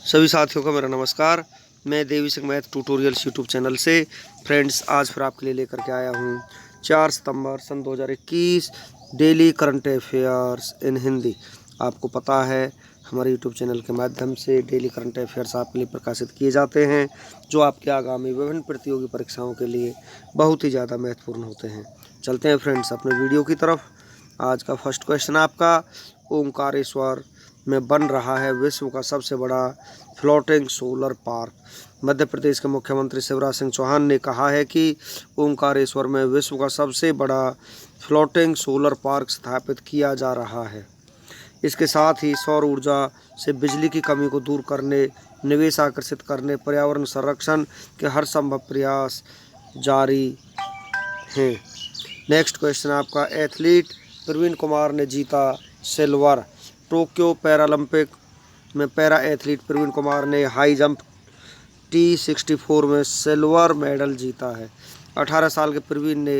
सभी साथियों का मेरा नमस्कार। मैं Devi Singh math tutorials YouTube channel से फ्रेंड्स आज फिर आपके लिए लेकर के आया हूँ 4 सितंबर सन 2021 daily current affairs in Hindi. आपको पता है हमारे यूट्यूब चैनल के माध्यम से डेली करंट अफेयर्स आपके लिए प्रकाशित किए जाते हैं जो आपके आगामी विभिन्न प्रतियोगी परीक्षाओं के लिए बहुत ही ज़्यादा महत्वपूर्ण होते हैं। चलते हैं फ्रेंड्स अपने वीडियो की तरफ। आज का फर्स्ट क्वेश्चन आपका, ओंकारेश्वर में बन रहा है विश्व का सबसे बड़ा floating solar park. Madhya Pradesh के मुख्यमंत्री शिवराज सिंह चौहान ने कहा है कि ओंकारेश्वर में विश्व का सबसे बड़ा फ्लोटिंग सोलर पार्क स्थापित किया जा रहा है। इसके साथ ही सौर ऊर्जा से बिजली की कमी को दूर करने, निवेश आकर्षित करने, पर्यावरण संरक्षण के हर संभव प्रयास जारी हैं। नेक्स्ट क्वेश्चन आपका, एथलीट प्रवीण कुमार ने जीता सिल्वर। टोक्यो पैरालंपिक में पैरा एथलीट प्रवीण कुमार ने हाई जंप T64 में सिल्वर मेडल जीता है। 18 साल के प्रवीण ने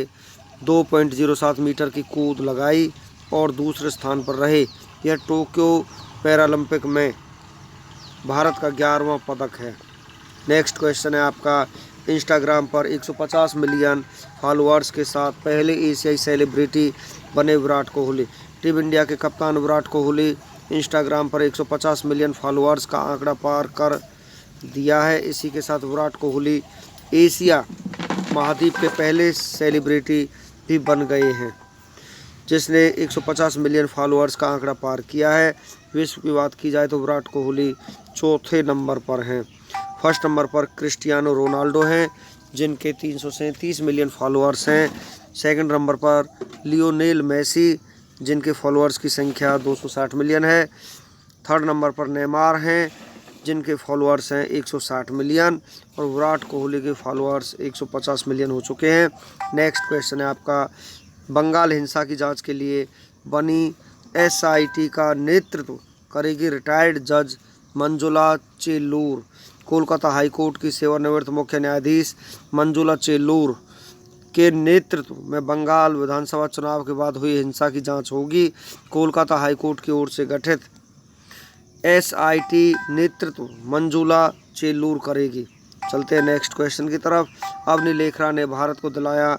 2.07 मीटर की कूद लगाई और दूसरे स्थान पर रहे। यह टोक्यो पैरालंपिक में भारत का 11वां पदक है। नेक्स्ट क्वेश्चन है आपका, इंस्टाग्राम पर 150 मिलियन फॉलोअर्स के साथ पहले एशियाई सेलिब्रिटी बने विराट कोहली। टीम इंडिया के कप्तान विराट कोहली इंस्टाग्राम पर 150 मिलियन फॉलोअर्स का आंकड़ा पार कर दिया है। इसी के साथ विराट कोहली एशिया महाद्वीप के पहले सेलिब्रिटी भी बन गए हैं जिसने 150 मिलियन फॉलोअर्स का आंकड़ा पार किया है। विश्व की बात की जाए तो विराट कोहली चौथे नंबर पर हैं। फर्स्ट नंबर पर क्रिस्टियानो रोनाल्डो हैं जिनके 337 मिलियन फॉलोअर्स हैं। सेकंड नंबर पर लियोनेल मेसी जिनके फॉलोअर्स की संख्या 260 मिलियन है। थर्ड नंबर पर नेमार हैं जिनके फॉलोअर्स हैं 160 मिलियन और विराट कोहली के फॉलोअर्स 150 मिलियन हो चुके हैं। नेक्स्ट क्वेश्चन है आपका, बंगाल हिंसा की जांच के लिए बनी SIT का नेतृत्व करेगी रिटायर्ड जज मंजुला चेल्लूर। कोलकाता हाईकोर्ट की सेवानिवृत्त मुख्य न्यायाधीश मंजुला चेल्लूर के नेतृत्व में बंगाल विधानसभा चुनाव के बाद हुई हिंसा की जांच होगी। कोलकाता हाईकोर्ट की ओर से गठित SIT नेतृत्व मंजुला चेल्लूर करेगी। चलते हैं नेक्स्ट क्वेश्चन की तरफ। अवनी लेखरा ने भारत को दिलाया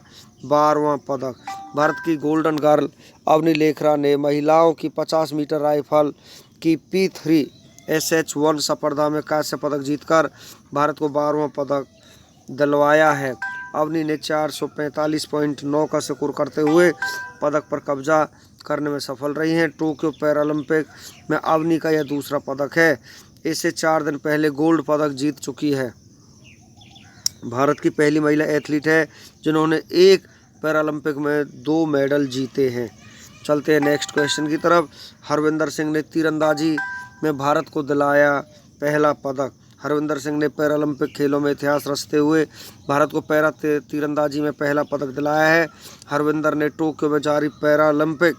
12वां पदक। भारत की गोल्डन गर्ल अवनी लेखरा ने महिलाओं की 50 मीटर राइफल की P3 SH1 स्पर्धा में कांस्य पदक जीतकर भारत को 12वां पदक दिलवाया है। अवनी ने 445.9 का स्कोर करते हुए पदक पर कब्जा करने में सफल रही हैं। टोक्यो पैरालंपिक में अवनी का यह दूसरा पदक है। इससे 4 दिन पहले गोल्ड पदक जीत चुकी है। भारत की पहली महिला एथलीट है जिन्होंने एक पैरालंपिक में 2 मेडल जीते हैं। चलते हैं नेक्स्ट क्वेश्चन की तरफ। हरविंदर सिंह ने तीरंदाजी में भारत को दिलाया पहला पदक। हरविंदर सिंह ने पैरालंपिक खेलों में इतिहास रचते हुए भारत को पैरा तीरंदाजी में पहला पदक दिलाया है। हरविंदर ने टोक्यो में जारी पैरालंपिक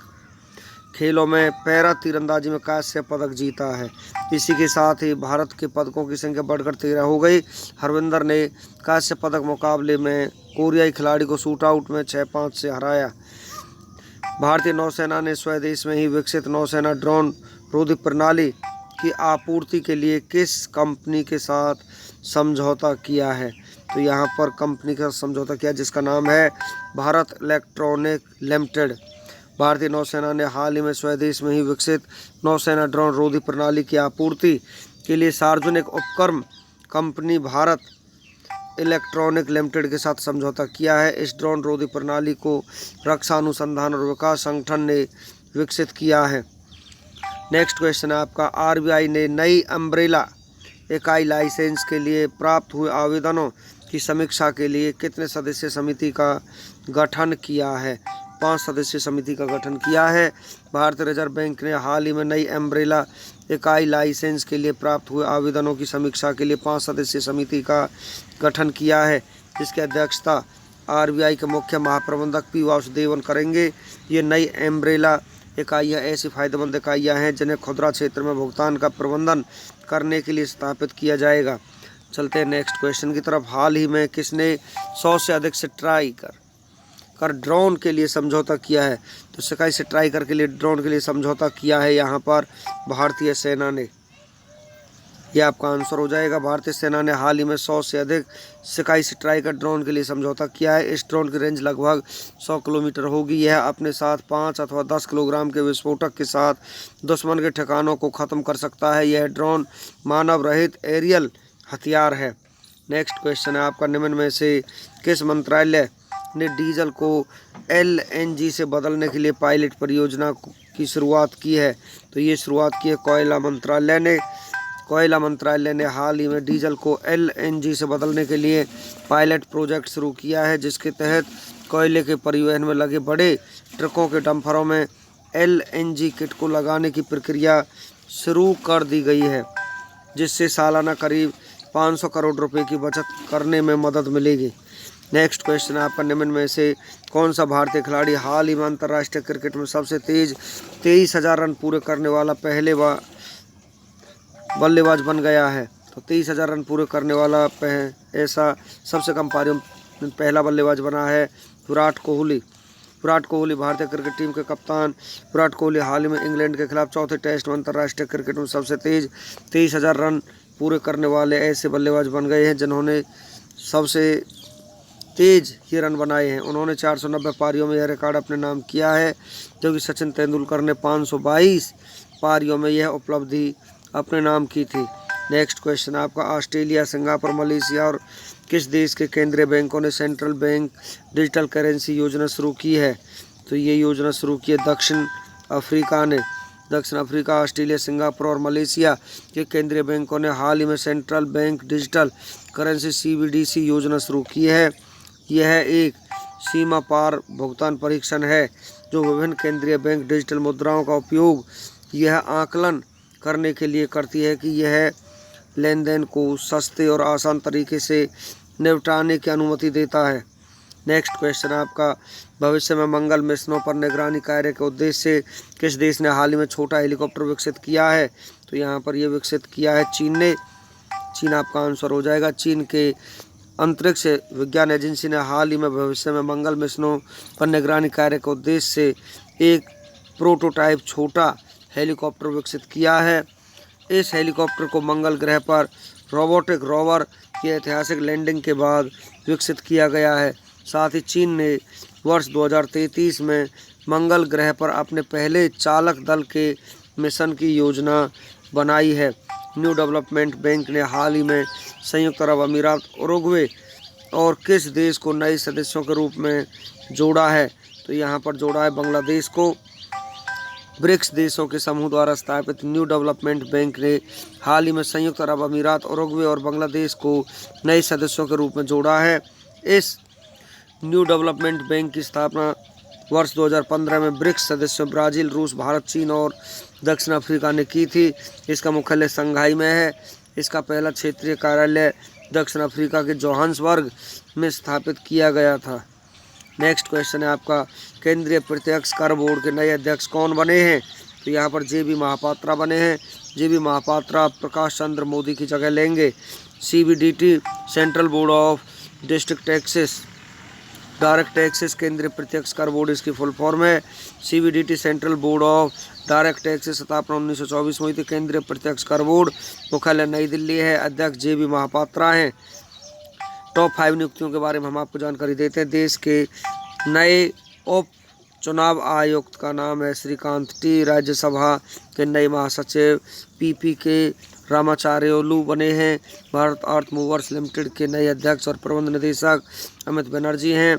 खेलों में पैरा तीरंदाजी में कांस्य पदक जीता है। इसी के साथ ही भारत के पदकों की संख्या बढ़कर 13 हो गई। हरविंदर ने कांस्य पदक मुकाबले में कोरियाई खिलाड़ी को शूट आउट में 6-5 से हराया। भारतीय नौसेना ने स्वदेश में ही विकसित नौसेना ड्रोन रोधी प्रणाली की आपूर्ति के लिए किस कंपनी के साथ समझौता किया है? तो यहाँ पर कंपनी का समझौता किया जिसका नाम है भारत इलेक्ट्रॉनिक लिमिटेड। भारतीय नौसेना ने हाल ही में स्वदेश में ही विकसित नौसेना ड्रोन रोधी प्रणाली की आपूर्ति के लिए सार्वजनिक उपक्रम कंपनी भारत इलेक्ट्रॉनिक लिमिटेड के साथ समझौता किया है। इस ड्रोन रोधी प्रणाली को रक्षा अनुसंधान और विकास संगठन ने विकसित किया है। नेक्स्ट क्वेश्चन है आपका, RBI ने नई अम्ब्रेला इकाई लाइसेंस के लिए प्राप्त हुए आवेदनों की समीक्षा के लिए कितने सदस्यीय समिति का गठन किया है? 5 सदस्यीय समिति का गठन किया है। भारतीय रिजर्व बैंक ने हाल ही में नई अम्ब्रेला इकाई लाइसेंस के लिए प्राप्त हुए आवेदनों की समीक्षा के लिए 5 सदस्यीय समिति का गठन किया है जिसकी अध्यक्षता RBI के मुख्य महाप्रबंधक P वासुदेवन करेंगे। ये नई अम्ब्रेला इकाइयाँ ऐसी फायदेमंद इकाइयाँ हैं जिन्हें खुदरा क्षेत्र में भुगतान का प्रबंधन करने के लिए स्थापित किया जाएगा। चलते हैं नेक्स्ट क्वेश्चन की तरफ। हाल ही में किसने 100 से अधिक स्ट्राइकर ड्रोन के लिए समझौता किया है? तो स्काई स्ट्राइकर के लिए ड्रोन के लिए समझौता किया है यहाँ पर भारतीय सेना ने। ये आपका आंसर हो जाएगा। भारतीय सेना ने हाल ही में 100 से अधिक स्काई स्ट्राइकर ड्रोन के लिए समझौता किया है। इस ड्रोन की रेंज लगभग 100 किलोमीटर होगी। यह अपने साथ 5 अथवा 10 किलोग्राम के विस्फोटक के साथ दुश्मन के ठिकानों को ख़त्म कर सकता है। यह ड्रोन मानव रहित एरियल हथियार है। नेक्स्ट क्वेश्चन है आपका, निम्न में से किस मंत्रालय ने डीजल को LNG से बदलने के लिए पायलट परियोजना की शुरुआत की है? तो ये शुरुआत की है कोयला मंत्रालय ने। कोयला मंत्रालय ने हाल ही में डीजल को LNG से बदलने के लिए पायलट प्रोजेक्ट शुरू किया है, जिसके तहत कोयले के परिवहन में लगे बड़े ट्रकों के डंफरों में LNG किट को लगाने की प्रक्रिया शुरू कर दी गई है, जिससे सालाना करीब 500 करोड़ रुपए की बचत करने में मदद मिलेगी। नेक्स्ट क्वेश्चन है आपका, निम्न में से कौन सा भारतीय खिलाड़ी हाल ही में अंतर्राष्ट्रीय क्रिकेट में सबसे तेज 23,000 रन पूरे करने वाला पहले बल्लेबाज बन गया है? तो 23,000 रन पूरे करने वाला ऐसा सबसे कम पारियों में पहला बल्लेबाज बना है विराट कोहली। विराट कोहली भारतीय क्रिकेट टीम के कप्तान विराट कोहली हाल ही में इंग्लैंड के खिलाफ चौथे टेस्ट में अंतर्राष्ट्रीय क्रिकेट में सबसे तेज 23,000 रन पूरे करने वाले ऐसे बल्लेबाज बन गए हैं जिन्होंने सबसे तेज ही रन बनाए हैं। उन्होंने 490 पारियों में यह रिकॉर्ड अपने नाम किया है, जबकि सचिन तेंदुलकर ने 522 पारियों में यह उपलब्धि अपने नाम की थी। नेक्स्ट क्वेश्चन आपका, ऑस्ट्रेलिया, सिंगापुर, मलेशिया और किस देश के केंद्रीय बैंकों ने सेंट्रल बैंक डिजिटल करेंसी योजना शुरू की है? तो ये योजना शुरू की है दक्षिण अफ्रीका ने। दक्षिण अफ्रीका, ऑस्ट्रेलिया, सिंगापुर और मलेशिया के केंद्रीय बैंकों ने हाल ही में central bank digital currency CBDC योजना शुरू की है। यह एक सीमा पार भुगतान परीक्षण है जो विभिन्न केंद्रीय बैंक डिजिटल मुद्राओं का उपयोग यह आकलन करने के लिए करती है कि यह लेन देन को सस्ते और आसान तरीके से निपटाने की अनुमति देता है। नेक्स्ट क्वेश्चन आपका, भविष्य में मंगल मिशनों पर निगरानी कार्य के उद्देश्य से किस देश ने हाल ही में छोटा हेलीकॉप्टर विकसित किया है? तो यहाँ पर यह विकसित किया है चीन ने। चीन आपका आंसर हो जाएगा। चीन के अंतरिक्ष विज्ञान एजेंसी ने हाल ही में भविष्य में मंगल मिशनों पर निगरानी कार्य के उद्देश्य से एक प्रोटोटाइप छोटा हेलीकॉप्टर विकसित किया है। इस हेलीकॉप्टर को मंगल ग्रह पर रोबोटिक रोवर की ऐतिहासिक लैंडिंग के बाद विकसित किया गया है। साथ ही चीन ने वर्ष 2033 में मंगल ग्रह पर अपने पहले चालक दल के मिशन की योजना बनाई है। न्यू डेवलपमेंट बैंक ने हाल ही में संयुक्त अरब अमीरात, उरुग्वे और किस देश को नए सदस्यों के रूप में जोड़ा है? तो यहाँ पर जोड़ा है बांग्लादेश को। ब्रिक्स देशों के समूह द्वारा स्थापित न्यू डेवलपमेंट बैंक ने हाल ही में संयुक्त अरब अमीरात, उरुग्वे और बांग्लादेश को नए सदस्यों के रूप में जोड़ा है। इस न्यू डेवलपमेंट बैंक की स्थापना वर्ष 2015 में ब्रिक्स सदस्यों ब्राज़ील, रूस, भारत, चीन और दक्षिण अफ्रीका ने की थी। इसका मुख्यालय शंघाई में है। इसका पहला क्षेत्रीय कार्यालय दक्षिण अफ्रीका के जोहान्सबर्ग में स्थापित किया गया था। नेक्स्ट क्वेश्चन है आपका, केंद्रीय प्रत्यक्ष कर बोर्ड के नए अध्यक्ष कौन बने हैं? तो यहाँ पर JB महापात्रा बने हैं। JB महापात्रा प्रकाश चंद्र मोदी की जगह लेंगे। CBDT central board of district taxes direct taxes केंद्रीय प्रत्यक्ष कर बोर्ड इसकी फुल फॉर्म है। CBDT central board of direct taxes स्थापना 1924 में हुई थी। केंद्रीय प्रत्यक्ष कर बोर्ड मुख्यालय नई दिल्ली है। अध्यक्ष JB महापात्रा हैं। टॉप 5 नियुक्तियों के बारे में हम आपको जानकारी देते हैं। देश के नए उप चुनाव आयुक्त का नाम है श्रीकांत T। राज्यसभा के नए महासचिव PPK रामाचार्योलू बने हैं। भारत अर्थ मूवर्स लिमिटेड के नए अध्यक्ष और प्रबंध निदेशक अमित बनर्जी हैं।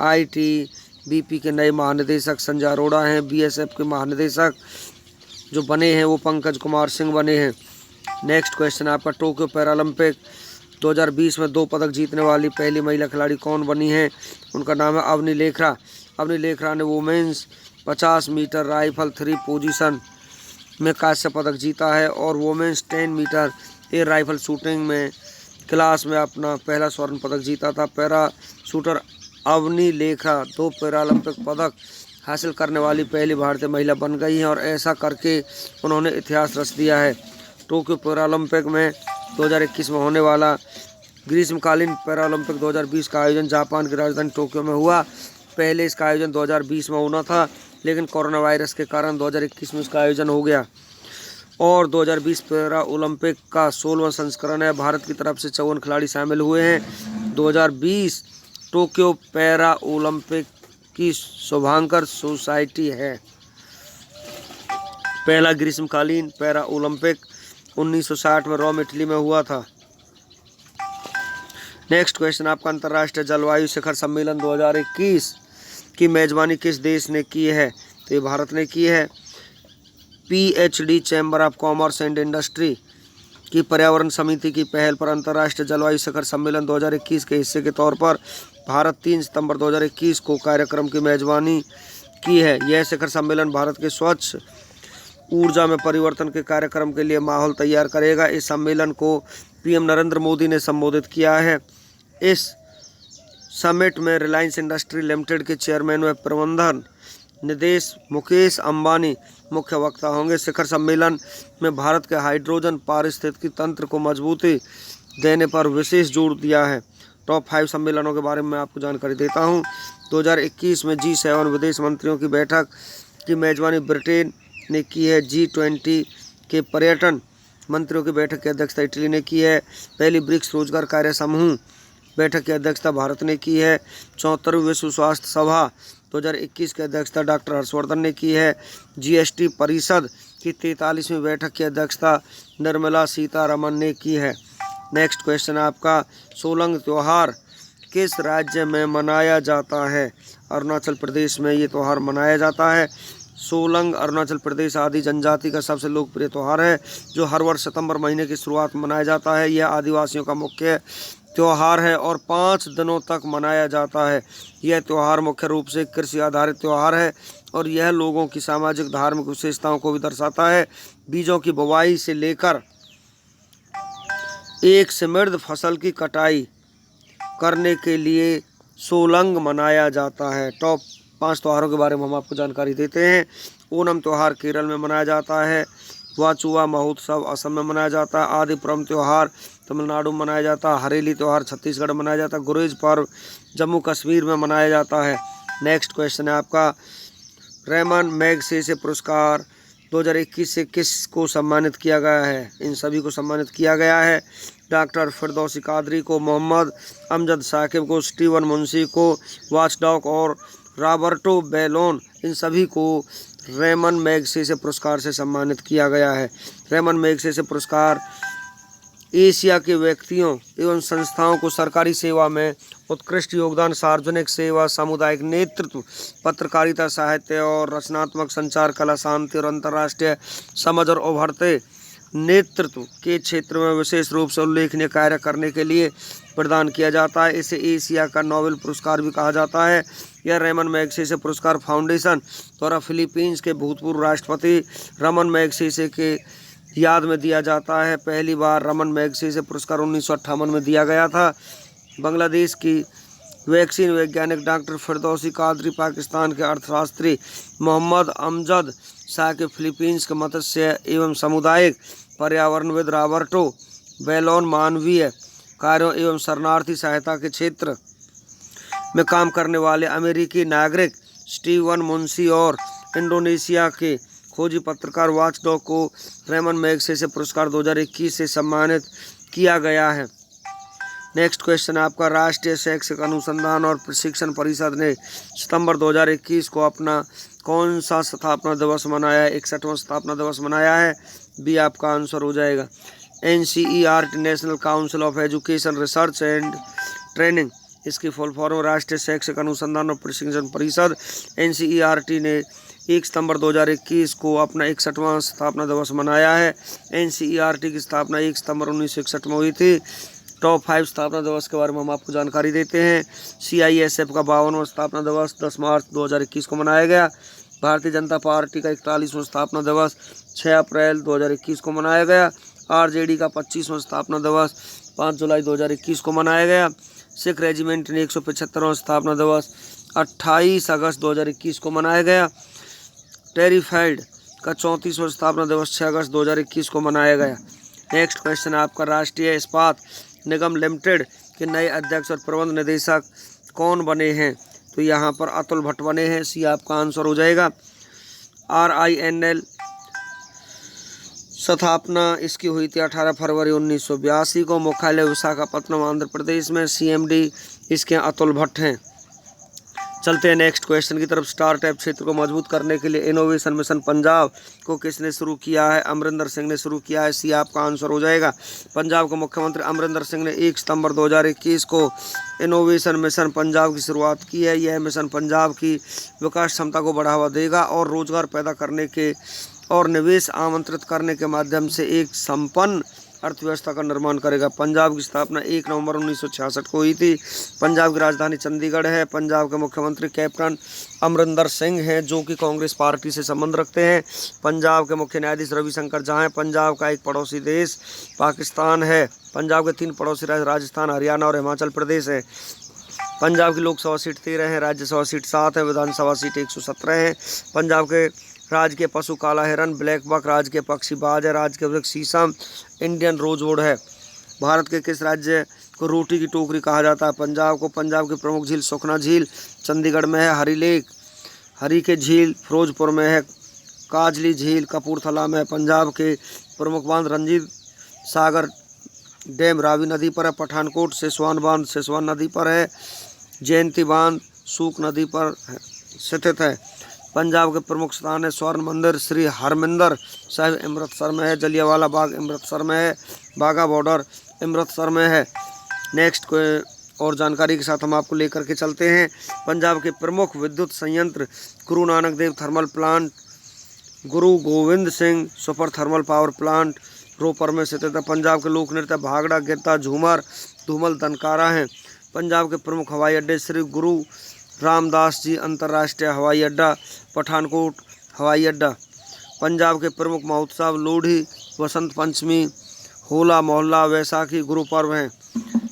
ITBP के नए महानिदेशक संजय अरोड़ा हैं। BSF के महानिदेशक जो बने हैं वो पंकज कुमार सिंह बने हैं। नेक्स्ट क्वेश्चन आपका, टोक्यो पैरालंपिक 2020 में 2 पदक जीतने वाली पहली महिला खिलाड़ी कौन बनी है? उनका नाम है अवनी लेखरा। अवनी लेखरा ने वुमेन्स 50 मीटर राइफल 3 पोजीशन में कांस्य पदक जीता है और women's 10 metre air rifle shooting में क्लास में अपना पहला स्वर्ण पदक जीता था। Para shooter Avani Lekhara 2 Paralympic पदक हासिल करने वाली पहली भारतीय महिला बन गई हैं और ऐसा करके उन्होंने इतिहास रच दिया है। टोक्यो पैरालंपिक में 2021 में होने वाला ग्रीष्मकालीन पैरालंपिक 2020 का आयोजन जापान की राजधानी टोक्यो में हुआ। पहले इसका आयोजन 2020 में होना था, लेकिन कोरोना वायरस के कारण 2021 में इसका आयोजन हो गया। और 2020 पैरा ओलंपिक का 16वां संस्करण है। भारत की तरफ से 54 खिलाड़ी शामिल हुए हैं। 2020 टोक्यो पैरा ओलंपिक की शुभांकर सोसाइटी है। पहला ग्रीष्मकालीन पैरा ओलंपिक 1960 में रोम इटली में हुआ था। नेक्स्ट क्वेश्चन आपका, अंतर्राष्ट्रीय जलवायु शिखर सम्मेलन 2021 की मेजबानी किस देश ने की है? तो ये भारत ने की है। PhD chamber of commerce and industry की पर्यावरण समिति की पहल पर अंतर्राष्ट्रीय जलवायु शिखर सम्मेलन 2021 के हिस्से के तौर पर भारत 3 सितंबर 2021 को कार्यक्रम की मेजबानी की है। यह शिखर सम्मेलन भारत के स्वच्छ ऊर्जा में परिवर्तन के कार्यक्रम के लिए माहौल तैयार करेगा। इस सम्मेलन को PM नरेंद्र मोदी ने संबोधित किया है। इस समिट में रिलायंस इंडस्ट्री लिमिटेड के चेयरमैन व प्रबंधन निदेश मुकेश अंबानी मुख्य वक्ता होंगे। शिखर सम्मेलन में भारत के हाइड्रोजन पारिस्थितिकी तंत्र को मजबूती देने पर विशेष जोर दिया है। टॉप 5 सम्मेलनों के बारे में मैं आपको जानकारी देता हूं। 2021 में G7 विदेश मंत्रियों की बैठक की मेजबानी ब्रिटेन ने की है। G20 के पर्यटन मंत्रियों की बैठक की अध्यक्षता इटली ने की है। पहली ब्रिक्स रोजगार कार्य समूह बैठक की अध्यक्षता भारत ने की है। 74वीं विश्व स्वास्थ्य सभा 2021 की अध्यक्षता डॉक्टर हर्षवर्धन ने की है। GST परिषद की 43वीं बैठक की अध्यक्षता निर्मला सीतारमन ने की है। नेक्स्ट क्वेश्चन आपका, सोलंग त्यौहार किस राज्य में मनाया जाता है? अरुणाचल प्रदेश में ये त्यौहार मनाया जाता है। सोलंग अरुणाचल प्रदेश आदि जनजाति का सबसे लोकप्रिय त्यौहार है जो हर वर्ष सितंबर महीने की शुरुआत में मनाया जाता है। यह आदिवासियों का मुख्य त्यौहार है और 5 दिनों तक मनाया जाता है। यह त्यौहार मुख्य रूप से कृषि आधारित त्यौहार है और यह लोगों की सामाजिक धार्मिक विशेषताओं को भी दर्शाता है। बीजों की बुवाई से लेकर एक समृद्ध फसल की कटाई करने के लिए सोलंग मनाया जाता है। टॉप 5 त्योहारों के बारे में हम आपको जानकारी देते हैं। ओणम त्यौहार केरल में मनाया जाता है। वाचुआ महोत्सव असम में मनाया जाता है। आदिपुरम त्यौहार तमिलनाडु में मनाया जाता है। हरेली त्यौहार छत्तीसगढ़ में मनाया जाता है। गुरेज पर्व जम्मू कश्मीर में मनाया जाता है। नेक्स्ट क्वेश्चन है आपका, रेमन मैगसेसे पुरस्कार 2021 से किसको सम्मानित किया गया है? इन सभी को सम्मानित किया गया है। डॉक्टर फिरदौसी कादरी को, मोहम्मद अमजद साकिब को, स्टीवन मुंशी को, वाचडॉग और रॉबर्टो बेलोन, इन सभी को रेमन मैगसेसे पुरस्कार से सम्मानित किया गया है। रेमन मैगसेसे पुरस्कार एशिया के व्यक्तियों एवं संस्थाओं को सरकारी सेवा में उत्कृष्ट योगदान, सार्वजनिक सेवा, सामुदायिक नेतृत्व, पत्रकारिता, साहित्य और रचनात्मक संचार, कला, शांति और अंतर्राष्ट्रीय समझ और उभरते नेतृत्व के क्षेत्र में विशेष रूप से उल्लेखनीय कार्य करने के लिए प्रदान किया जाता है। इसे एशिया का नोबेल पुरस्कार भी कहा जाता है। यह रेमन मैगसेसे पुरस्कार फाउंडेशन द्वारा फिलीपींस के भूतपूर्व राष्ट्रपति रमन मैगसेसे के याद में दिया जाता है। पहली बार रमन मैगसेसे पुरस्कार 1958 में दिया गया था। बांग्लादेश की वैक्सीन वैज्ञानिक डॉक्टर फिरदौसी कादरी, पाकिस्तान के अर्थशास्त्री मोहम्मद अमजद साकिब, फिलीपींस के मत्स्य एवं सामुदायिक पर्यावरणविद रॉबर्टो बेलोन, मानवीय कार्यों एवं शरणार्थी सहायता के क्षेत्र में काम करने वाले अमेरिकी नागरिक स्टीवन मुंशी और इंडोनेशिया के खोजी पत्रकार वाचडॉग को रेमन मैगसेसे पुरस्कार 2021 से सम्मानित किया गया है। नेक्स्ट क्वेश्चन आपका, राष्ट्रीय शैक्षिक अनुसंधान और प्रशिक्षण परिषद ने सितंबर 2021 को अपना कौन सा स्थापना दिवस मनाया है? 61वां स्थापना दिवस मनाया है। बी आपका आंसर हो जाएगा। NCERT national council of education research and training, इसकी फुल फॉर्म राष्ट्रीय शैक्षिक अनुसंधान और प्रशिक्षण परिषद। NCERT ने 1 सितंबर 2021 को अपना 61वां स्थापना दिवस मनाया है। NCERT की स्थापना 1 सितंबर 1961 में हुई थी। टॉप 5 स्थापना दिवस के बारे में हम आपको जानकारी देते हैं। CISF का 52वां स्थापना दिवस 10 मार्च 2021 को मनाया गया। भारतीय जनता पार्टी का 41वां स्थापना दिवस 6 अप्रैल 2021 को मनाया गया। RJD का 25वां स्थापना दिवस 5 जुलाई 2021 को मनाया गया। सिख रेजिमेंट ने 175वां स्थापना दिवस 28 अगस्त 2021 को मनाया गया। टेरिफाइड का 34वां स्थापना दिवस 6 अगस्त 2021 को मनाया गया। नेक्स्ट क्वेश्चन आपका, राष्ट्रीय इस्पात निगम लिमिटेड के नए अध्यक्ष और प्रबंध निदेशक कौन बने हैं? तो यहाँ पर अतुल भट्ट बने हैं। सी आपका आंसर हो जाएगा। RINL स्थापना इसकी हुई थी 18 फरवरी 1982 को। मुख्यालय विशाखापट्टनम आंध्र प्रदेश में। CMD इसके अतुल भट्ट हैं। चलते हैं नेक्स्ट क्वेश्चन की तरफ। स्टार्टअप क्षेत्र को मजबूत करने के लिए इनोवेशन मिशन पंजाब को किसने शुरू किया है? अमरिंदर सिंह ने शुरू किया है। सी आपका आंसर हो जाएगा। पंजाब के मुख्यमंत्री अमरिंदर सिंह ने 1 सितंबर 2021 को इनोवेशन मिशन पंजाब की शुरुआत की है। यह मिशन पंजाब की विकास क्षमता को बढ़ावा देगा और रोजगार पैदा करने के और निवेश आमंत्रित करने के माध्यम से एक संपन्न अर्थव्यवस्था का निर्माण करेगा। पंजाब की स्थापना 1 नवंबर 1966 को हुई थी। पंजाब की राजधानी चंडीगढ़ है। पंजाब के मुख्यमंत्री कैप्टन अमरिंदर सिंह हैं, जो कि कांग्रेस पार्टी से संबंध रखते हैं। पंजाब के मुख्य न्यायाधीश रविशंकर झा हैं। पंजाब का एक पड़ोसी देश पाकिस्तान है। पंजाब के 3 पड़ोसी राज्य राजस्थान, हरियाणा और हिमाचल प्रदेश है। पंजाब की लोकसभा सीट 13 है, राज्यसभा सीट 7 है, विधानसभा सीट 117 है। पंजाब के राज्य के पशु काला हिरन, ब्लैक बक, राज्य के पक्षी बाज है, राज्य के वृक्ष शीशम, इंडियन रोजवुड है। भारत के किस राज्य को रोटी की टोकरी कहा जाता है? पंजाब को। पंजाब की प्रमुख झील सुखना झील चंडीगढ़ में है। हरी के झील फिरोजपुर में है। काजली झील कपूरथला में है। पंजाब के प्रमुख बांध रंजीत सागर डैम रावी नदी पर है। पठानकोट सिसवान बांध सिसवान नदी पर है। जयंती बांध सूख नदी पर स्थित है। पंजाब के प्रमुख स्थान है स्वर्ण मंदिर श्री हरमिंदर साहिब अमृतसर में है। जलियांवाला बाग अमृतसर में है। बाघा बॉर्डर अमृतसर में है। नेक्स्ट और जानकारी के साथ हम आपको लेकर के चलते हैं। पंजाब के प्रमुख विद्युत संयंत्र Guru Nanak Dev thermal plant, Guru Gobind Singh super thermal power plant Ropar में स्थित है। पंजाब के लोक नृत्य भांगड़ा, गिद्धा, झूमर, धूमल, दनकारा हैं। पंजाब के प्रमुख हवाई अड्डे श्री गुरु रामदास जी अंतर्राष्ट्रीय हवाई अड्डा, पठानकोट हवाई अड्डा। पंजाब के प्रमुख महोत्सव लोहड़ी, वसंत पंचमी, होला मोहल्ला, वैसाखी, गुरु पर्व हैं।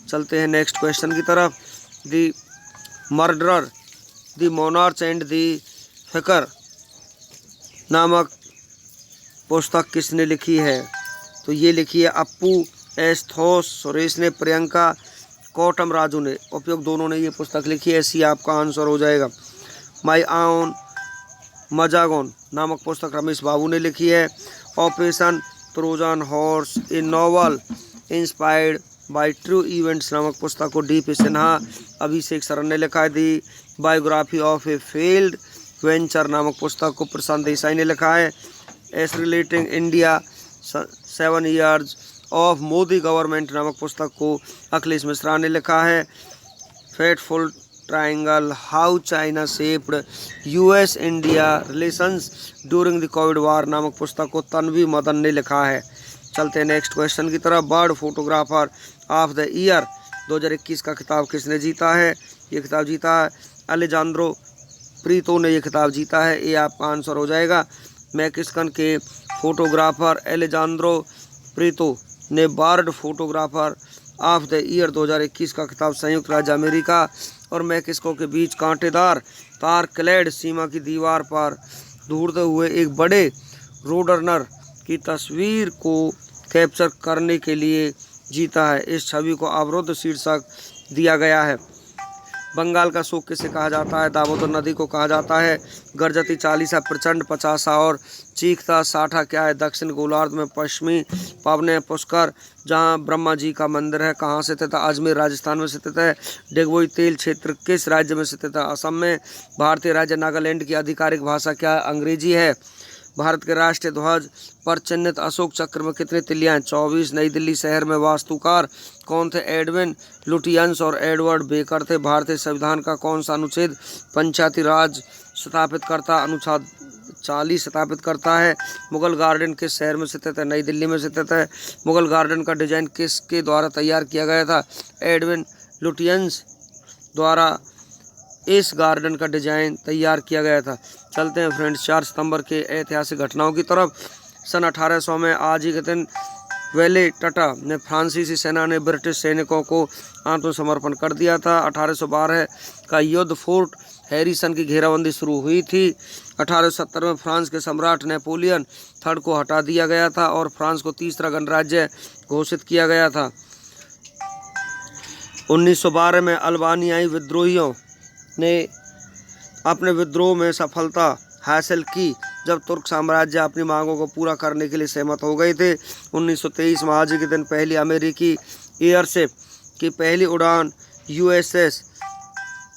चलते हैं नेक्स्ट क्वेश्चन की तरफ। The murderer, the monarch and the fakir नामक पुस्तक किसने लिखी है? तो ये लिखी है अप्पू एस थोस, सुरेश ने, प्रियंका कोटम राजू ने। उपयुक्त दोनों ने ये पुस्तक लिखी है। सी आपका आंसर हो जाएगा। माई आउन मजागोन नामक पुस्तक रमेश बाबू ने लिखी है। Operation Trojan horse, A novel inspired by true events नामक पुस्तक को D.P. सिन्हा, अभिषेक शरण ने लिखा है। The biography of a failed venture नामक पुस्तक को प्रशांत देसाई ने लिखा है। एस relating India 7 years of Modi government नामक पुस्तक को अखिलेश मिश्रा ने लिखा है। Fateful triangle, how China shaped US India relations during the covid war नामक पुस्तक को तन्वी मदन ने लिखा है। चलते हैं नेक्स्ट क्वेश्चन की तरफ। Bird photographer of the year 2021 का खिताब किसने जीता है? ये खिताब जीता है अलेजांद्रो प्रीतो ने ये खिताब जीता है। ये आपका आंसर हो जाएगा। मैक्सिकन के फोटोग्राफर एलेजांद्रो प्रीतो ने bird photographer of the year 2021 का खिताब संयुक्त राज्य अमेरिका और मैक्सिको के बीच कांटेदार तार क्लैड सीमा की दीवार पर दौड़ते हुए एक बड़े रोडरनर की तस्वीर को कैप्चर करने के लिए जीता है। इस छवि को अवरुद्ध शीर्षक दिया गया है। बंगाल का शोक किसे कहा जाता है? दामोदर नदी को कहा जाता है। गर्जती 40 प्रचंड 50 और चीखता 60 क्या है? दक्षिण गोलार्ध में पश्चिमी पावने पुष्कर जहां ब्रह्मा जी का मंदिर है। कहाँ से स्थित है? अजमेर राजस्थान में स्थित है। डिगबोई तेल क्षेत्र किस राज्य में स्थित है? असम में। भारतीय राज्य नागालैंड की आधिकारिक भाषा क्या है? अंग्रेजी है। भारत के राष्ट्रीय ध्वज पर चिन्हित अशोक चक्र में कितने तिलियां? 24। नई दिल्ली शहर में वास्तुकार कौन थे? एडविन लुटियंस और एडवर्ड बेकर थे। भारतीय संविधान का कौन सा अनुच्छेद पंचायती राज स्थापित करता? अनुच्छेद 40 स्थापित करता है। मुगल गार्डन किस शहर में स्थित है? नई दिल्ली में स्थित है। मुगल गार्डन का डिजाइन किसके द्वारा तैयार किया गया था? एडविन लुटियंस द्वारा इस गार्डन का डिजाइन तैयार किया गया था। चलते हैं फ्रेंड्स 4 सितंबर के ऐतिहासिक घटनाओं की तरफ। सन 1800 में आज ही के दिन वेले टटा ने फ्रांसीसी सेना ने ब्रिटिश सैनिकों को आत्मसमर्पण कर दिया था। 1812 का युद्ध फोर्ट हैरिसन की घेराबंदी शुरू हुई थी। 1870 में फ्रांस के सम्राट नेपोलियन III को हटा दिया गया था और फ्रांस को तीसरा गणराज्य घोषित किया गया था। 1912 में अल्बानियाई विद्रोहियों ने अपने विद्रोह में सफलता हासिल की जब तुर्क साम्राज्य अपनी मांगों को पूरा करने के लिए सहमत हो गए थे। 1923 में आज के दिन पहली अमेरिकी एयरशिप की पहली उड़ान USS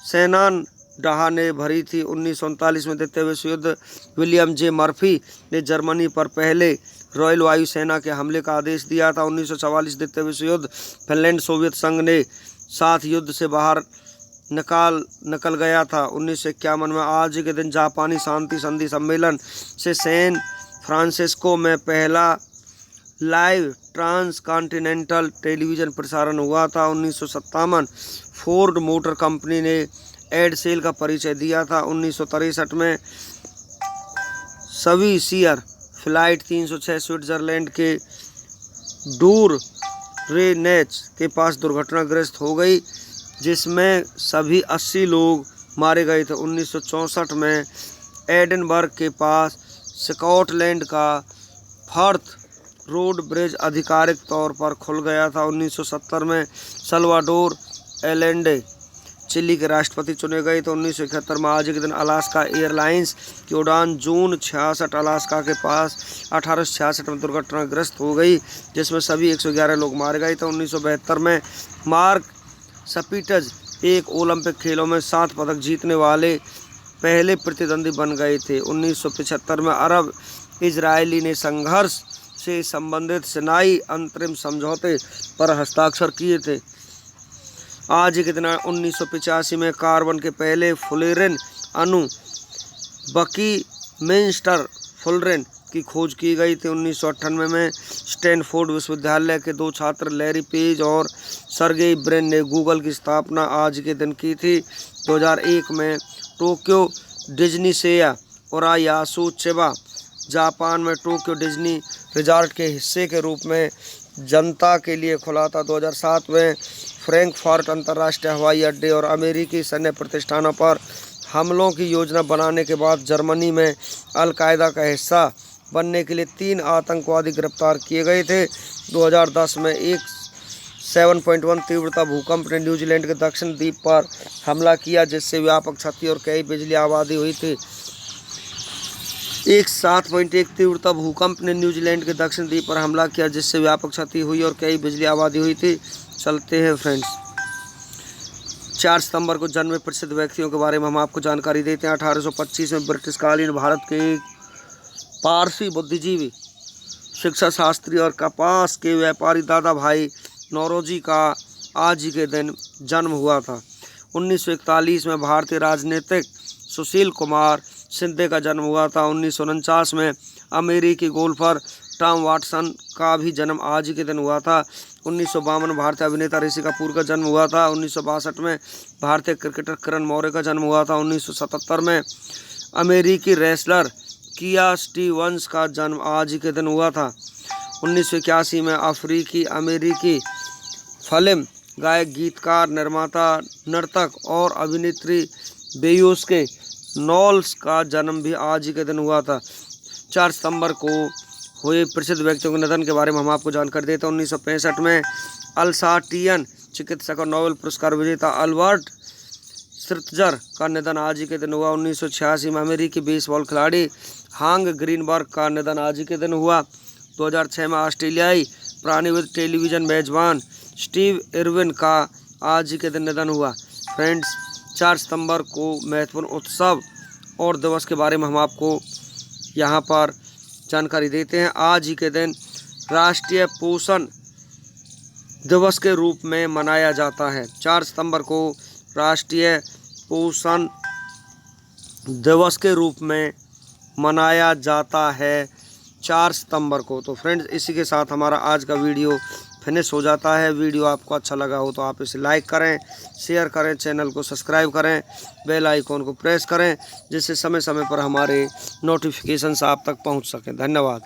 शेनानडाह ने भरी थी। 1939 में द्वितीय विश्व युद्ध विलियम जे मर्फी ने जर्मनी पर पहले रॉयल वायुसेना के हमले का आदेश दिया था। 1944 द्वितीय विश्व युद्ध फिनलैंड सोवियत संघ ने साथ युद्ध से बाहर निकल गया था। 1951 में आज के दिन जापानी शांति संधि सम्मेलन से सैन फ्रांसिस्को में पहला लाइव ट्रांस कॉन्टिनेंटल टेलीविज़न प्रसारण हुआ था। 1957 फोर्ड मोटर कंपनी ने एडसेल का परिचय दिया था। 1963 में सभी सीयर फ्लाइट 306 स्विट्जरलैंड के डूर रेनेच के पास दुर्घटनाग्रस्त हो गई, जिसमें सभी 80 लोग मारे गए थे। 1964 में एडिनबर्ग के पास स्कॉटलैंड का फर्थ रोड ब्रिज आधिकारिक तौर पर खुल गया था। 1970 में साल्वाडोर एलेंडे चिली के राष्ट्रपति चुने गए थे। 1971 में आज के दिन अलास्का एयरलाइंस की उड़ान जून 66 अलास्का के पास 1866 में दुर्घटनाग्रस्त हो गई, जिसमें सभी 111 लोग मारे गए थे। 1972 में मार्क स्पिट्ज़ एक ओलंपिक खेलों में 7 पदक जीतने वाले पहले प्रतिद्वंदी बन गए थे। 1975 में अरब इजरायली ने संघर्ष से संबंधित सिनाई अंतरिम समझौते पर हस्ताक्षर किए थे। आज के दिन 1985 में कार्बन के पहले फुलेरिन अणु बकीमिंस्टर फुलेरिन की खोज की गई थी। 1998 में स्टैनफोर्ड विश्वविद्यालय के 2 छात्र लैरी पेज और सर्गेई ब्रिन ने गूगल की स्थापना आज के दिन की थी। 2001 में टोक्यो डिज्नी सेया उरायासु चिबा जापान में टोक्यो डिज्नी रिजॉर्ट के हिस्से के रूप में जनता के लिए खुला था। 2007 में फ्रैंकफर्ट अंतर्राष्ट्रीय हवाई अड्डे और अमेरिकी सैन्य प्रतिष्ठानों पर हमलों की योजना बनाने के बाद जर्मनी में अल-कायदा का हिस्सा बनने के लिए 3 आतंकवादी गिरफ्तार किए गए थे। 2010 में एक 7.1 तीव्रता भूकंप ने न्यूजीलैंड के दक्षिण द्वीप पर हमला किया, जिससे व्यापक क्षति और कई बिजली आबादी हुई थी। एक 7.1 तीव्रता भूकंप ने न्यूजीलैंड के दक्षिण द्वीप पर हमला किया, जिससे व्यापक क्षति हुई और कई बिजली आबादी हुई थी। चलते हैं फ्रेंड्स, 4 सितंबर को जन्मे प्रसिद्ध व्यक्तियों के बारे में हम आपको जानकारी देते हैं। 1825 में ब्रिटिशकालीन भारत के एक पारसी बुद्धिजीवी, शिक्षा शास्त्री और कपास के व्यापारी दादा भाई नौरोजी का आज ही के दिन जन्म हुआ था। 1941 में भारतीय राजनीतिक सुशील कुमार शिंदे का जन्म हुआ था। 1949 में अमेरिकी गोल्फर टॉम वाटसन का भी जन्म आज ही के दिन हुआ था। 1952 में भारतीय अभिनेता ऋषि कपूर का जन्म हुआ था। 1962 में भारतीय क्रिकेटर किरण मौर्य का जन्म हुआ था। 1977 में अमेरिकी रेसलर किया स्टीवंस का जन्म आज ही के दिन हुआ था। 1981 में अफ्रीकी अमेरिकी फिल्म गायक, गीतकार, निर्माता, नर्तक और अभिनेत्री बेयोंसे नॉल्स का जन्म भी आज ही के दिन हुआ था। 4 सितंबर को हुए प्रसिद्ध व्यक्तियों के निधन के बारे में हम आपको जानकारी देते हैं। 1965 में अल्साटियन चिकित्सक और नोबेल पुरस्कार विजेता अल्बर्ट श्रिट्जर का निधन आज ही के दिन हुआ। 1986 में अमेरिकी बेसबॉल खिलाड़ी हांग ग्रीनबर्ग का निधन आज ही के दिन हुआ। 2006 में ऑस्ट्रेलियाई प्राणीविद टेलीविज़न मेजबान स्टीव इरविन का आज ही के दिन निधन हुआ। फ्रेंड्स, 4 सितंबर को महत्वपूर्ण उत्सव और दिवस के बारे में हम आपको यहाँ पर जानकारी देते हैं। आज ही के दिन राष्ट्रीय पोषण दिवस के रूप में मनाया जाता है। 4 सितंबर को राष्ट्रीय पोषण दिवस के रूप में मनाया जाता है 4 सितंबर को। तो फ्रेंड्स, इसी के साथ हमारा आज का वीडियो फिनिश हो जाता है। वीडियो आपको अच्छा लगा हो तो आप इसे लाइक करें, शेयर करें, चैनल को सब्सक्राइब करें, बेल आइकॉन को प्रेस करें, जिससे समय समय पर हमारे नोटिफिकेशंस आप तक पहुंच सकें। धन्यवाद।